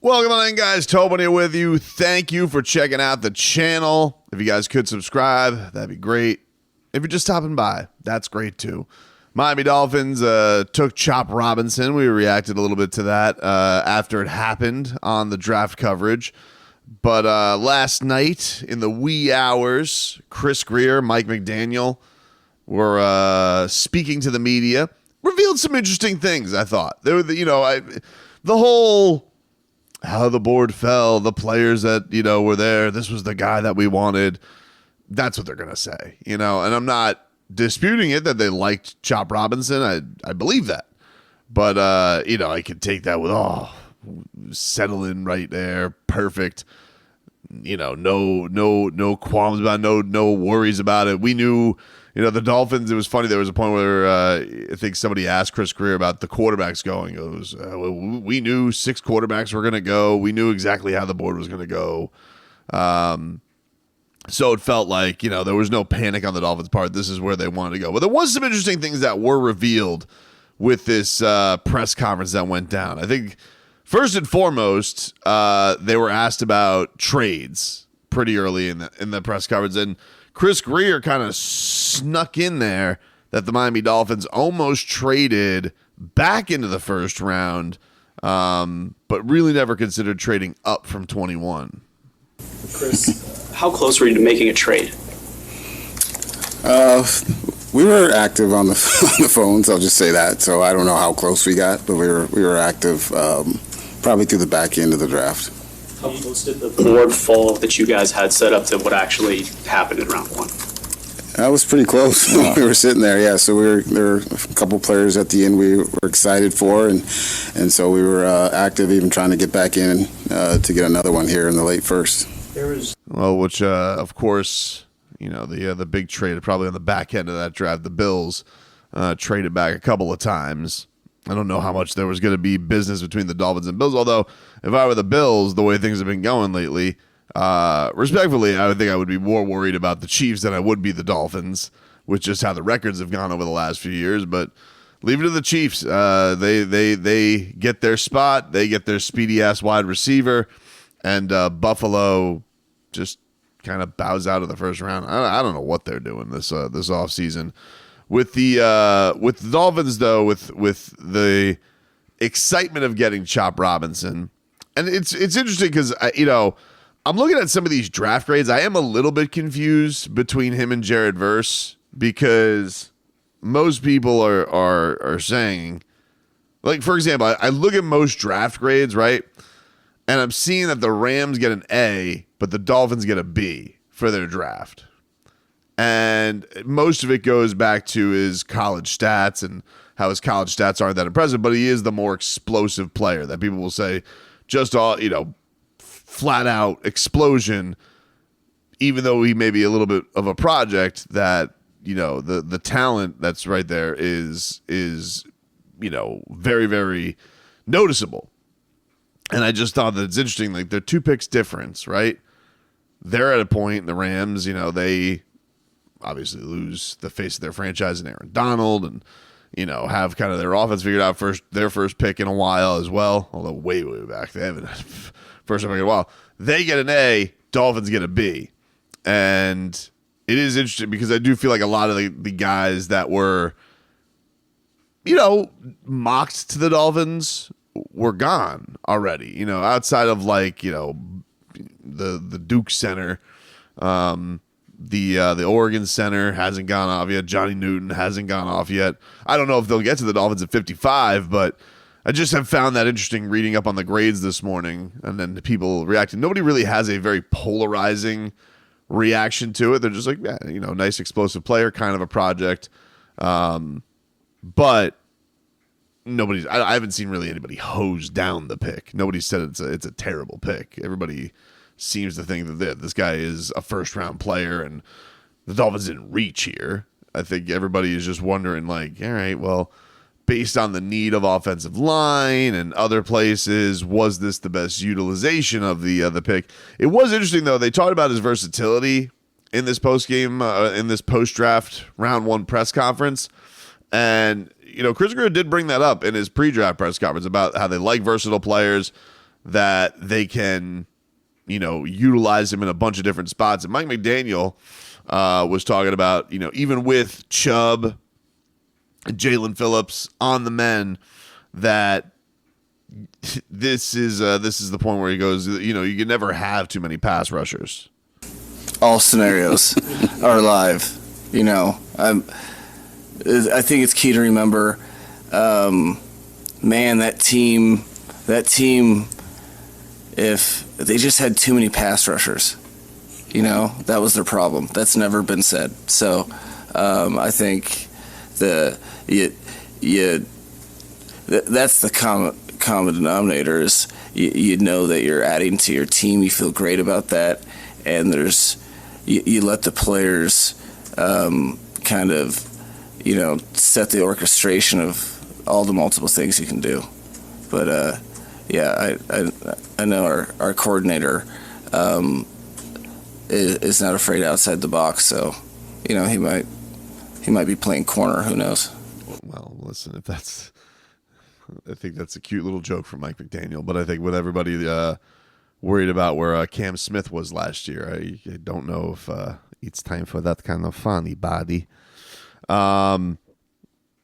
Welcome on in, guys. Tobin here with you. Thank you for checking out the channel. If you guys could subscribe, that'd be great. If you're just stopping by, that's great too. Miami Dolphins took Chop Robinson. We reacted a little bit to that after it happened on the draft coverage. But last night in the wee hours, Chris Grier, Mike McDaniel were speaking to the media, revealed some interesting things, I thought. There were, the whole how the board fell, the players that, were there, this was the guy that we wanted. That's what they're going to say, and I'm not disputing it that they liked Chop Robinson. I believe that. But, I could take that with, settle in right there. Perfect. No qualms about it, no worries about it. We knew, the Dolphins, it was funny. There was a point where I think somebody asked Chris Grier about the quarterbacks going. It was, we knew 6 quarterbacks were going to go. We knew exactly how the board was going to go. So it felt like, there was no panic on the Dolphins' part. This is where they wanted to go. But there was some interesting things that were revealed with this press conference that went down. I think first and foremost, they were asked about trades pretty early in the press conference. And Chris Grier kind of snuck in there that the Miami Dolphins almost traded back into the first round, but really never considered trading up from 21. Chris, how close were you to making a trade? We were active on the phones. I'll just say that. So I don't know how close we got, but we were active probably through the back end of the draft. How close did the board fall that you guys had set up to what actually happened in round 1? That was pretty close. We were sitting there, yeah. So there were a couple players at the end we were excited for, and so we were active, even trying to get back in to get another one here in the late first. Which of course, the big trade probably on the back end of that draft. The Bills traded back a couple of times. I don't know how much there was going to be business between the Dolphins and Bills, although if I were the Bills, the way things have been going lately, respectfully, I would think I would be more worried about the Chiefs than I would be the Dolphins, with just how the records have gone over the last few years. But leave it to the Chiefs. They get their spot. They get their speedy-ass wide receiver, and Buffalo just kind of bows out of the first round. I don't know what they're doing this offseason. With the Dolphins, though, with the excitement of getting Chop Robinson, and it's interesting because I'm looking at some of these draft grades. I am a little bit confused between him and Jared Verse, because most people are saying, like, for example, I look at most draft grades, right, and I'm seeing that the Rams get an A, but the Dolphins get a B for their draft. And most of it goes back to his college stats and how his college stats aren't that impressive, but he is the more explosive player that people will say just all, flat out explosion, even though he may be a little bit of a project. That, the talent that's right there is very, very noticeable. And I just thought that it's interesting, like, they're 2 picks difference, right? They're at a point, the Rams, they obviously lose the face of their franchise in Aaron Donald, and have kind of their offense figured out, their first pick in a while as well, although way back. They haven't had first pick in a while. They get an A, Dolphins get a B. And it is interesting because I do feel like a lot of the guys that were mocked to the Dolphins were gone already, outside of the Duke center. The Oregon center hasn't gone off yet. Johnny Newton hasn't gone off yet. I don't know if they'll get to the Dolphins at 55, but I just have found that interesting reading up on the grades this morning, and then people reacting. Nobody really has a very polarizing reaction to it. They're just like, yeah, nice explosive player, kind of a project. But nobody's. I haven't seen really anybody hose down the pick. Nobody said it's a terrible pick. Everybody seems to think that this guy is a first-round player, and the Dolphins didn't reach here. I think everybody is just wondering, like, all right, well, based on the need of offensive line and other places, was this the best utilization of the pick? It was interesting, though. They talked about his versatility in this post-draft round 1 press conference, and Chris Grier did bring that up in his pre-draft press conference about how they like versatile players. that they can, utilize him in a bunch of different spots. And Mike McDaniel was talking about, even with Chubb, Jalen Phillips on the men, that this is the point where he goes, you can never have too many pass rushers. All scenarios are live. I think it's key to remember, that team, if they just had too many pass rushers, that was their problem. That's never been said. So I think that's the common denominator is you know that you're adding to your team. You feel great about that, and you let the players kind of set the orchestration of all the multiple things you can do. But I know our coordinator is not afraid outside the box, so he might be playing corner. Who knows? Well, listen, I think that's a cute little joke from Mike McDaniel, but I think with everybody worried about where Cam Smith was last year, I don't know if it's time for that kind of funny body.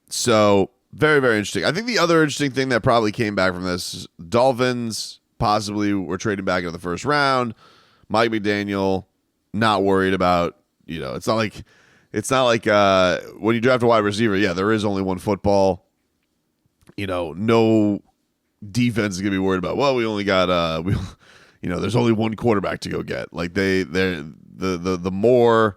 So very, very interesting. I think the other interesting thing that probably came back from this, Dolphins possibly were trading back into the first round. Mike McDaniel not worried about, it's not like when you draft a wide receiver, yeah, there is only one football. No defense is gonna be worried about. Well, we only got there's only one quarterback to go get. Like the more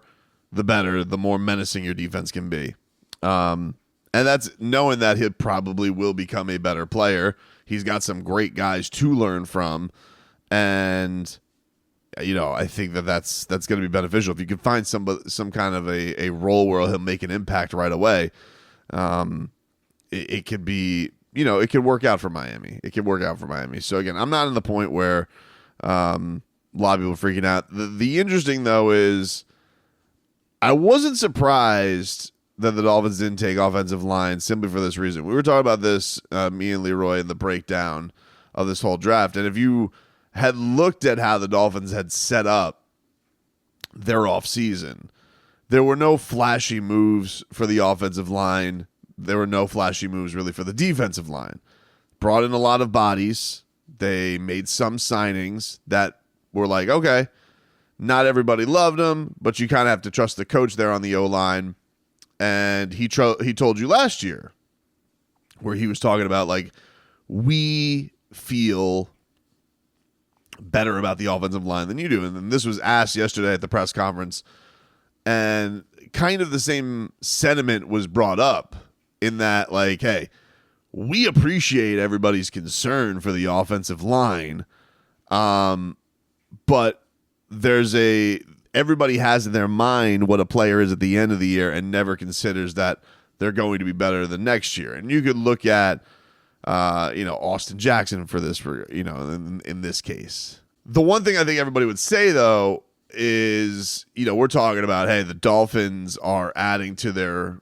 the better, the more menacing your defense can be. And that's knowing that he probably will become a better player. He's got some great guys to learn from, and I think that's going to be beneficial if you can find some kind of a role where he'll make an impact right away. It could be, it could work out for Miami. So again, I'm not in the point where a lot of people are freaking out. The interesting though is I wasn't surprised that the Dolphins didn't take offensive line simply for this reason. We were talking about this, me and Leroy, in the breakdown of this whole draft. And if you had looked at how the Dolphins had set up their offseason, there were no flashy moves for the offensive line. There were no flashy moves really for the defensive line. Brought in a lot of bodies. They made some signings that were like, okay, not everybody loved them, but you kind of have to trust the coach there on the O-line. And he told you last year where he was talking about, like, we feel better about the offensive line than you do. And then this was asked yesterday at the press conference, and kind of the same sentiment was brought up in that, like, hey, we appreciate everybody's concern for the offensive line, but everybody has in their mind what a player is at the end of the year and never considers that they're going to be better than next year. And you could look at, Austin Jackson for this, in this case. The one thing I think everybody would say, though, is, we're talking about, hey, the Dolphins are adding to their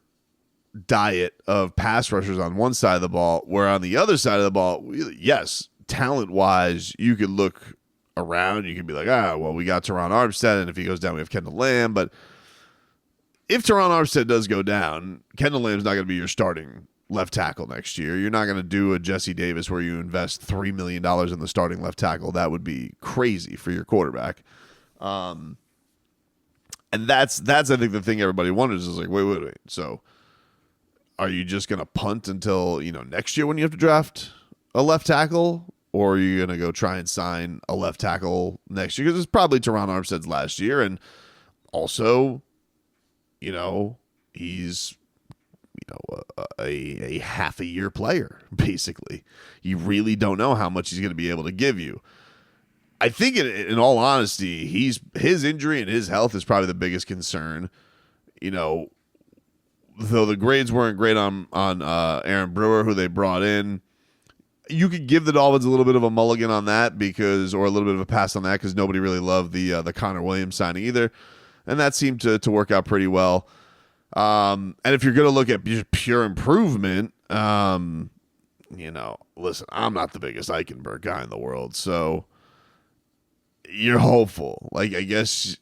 diet of pass rushers on one side of the ball, where on the other side of the ball, yes, talent-wise, you could look around, you can be like, well, we got Teron Armstead, and if he goes down, we have Kendall Lamb. But if Teron Armstead does go down, Kendall Lamb's not going to be your starting left tackle next year. You're not going to do a Jesse Davis where you invest $3 million in the starting left tackle. That would be crazy for your quarterback. And that's I think the thing everybody wonders is like, wait. So are you just going to punt until, next year when you have to draft a left tackle? Or are you going to go try and sign a left tackle next year? Because it's probably Teron Armstead's last year. And also, he's, a half a year player, basically. You really don't know how much he's going to be able to give you. I think in all honesty, his injury and his health is probably the biggest concern. Though the grades weren't great on Aaron Brewer, who they brought in, you could give the Dolphins a little bit of a mulligan on that or a little bit of a pass on that because nobody really loved the Connor Williams signing either, and that seemed to work out pretty well. And if you're going to look at pure improvement, listen, I'm not the biggest Eichenberg guy in the world, so you're hopeful. Like, I guess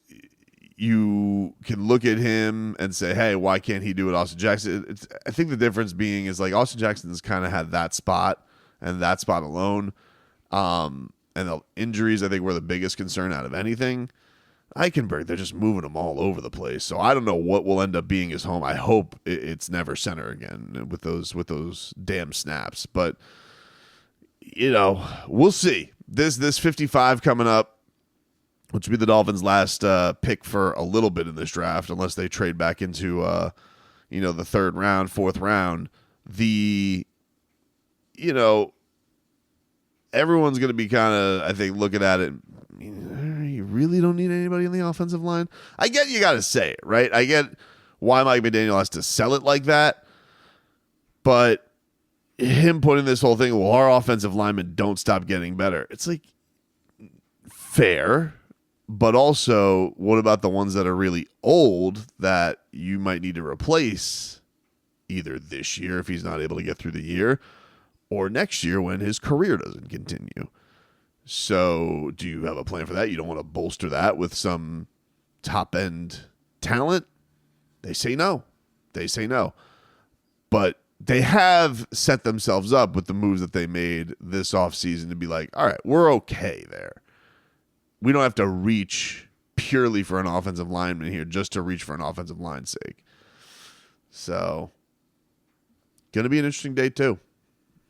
you can look at him and say, hey, why can't he do what Austin Jackson? I think the difference being is, like, Austin Jackson's kind of had that spot and that spot alone. And the injuries, I think, were the biggest concern out of anything. Eichenberg, they're just moving him all over the place. So I don't know what will end up being his home. I hope it's never center again with those damn snaps. But, we'll see. This 55 coming up, which will be the Dolphins' last pick for a little bit in this draft, unless they trade back into, the third round, fourth round. Everyone's going to be kind of, I think, looking at it. You really don't need anybody in the offensive line. I get you got to say it, right? I get why Mike McDaniel has to sell it like that. But him putting this whole thing, well, our offensive linemen don't stop getting better. It's like, fair. But also, what about the ones that are really old that you might need to replace either this year if he's not able to get through the year or next year when his career doesn't continue? So do you have a plan for that? You don't want to bolster that with some top-end talent? They say no. But they have set themselves up with the moves that they made this offseason to be like, all right, we're okay there. We don't have to reach purely for an offensive lineman here just to reach for an offensive line's sake. So, going to be an interesting day too.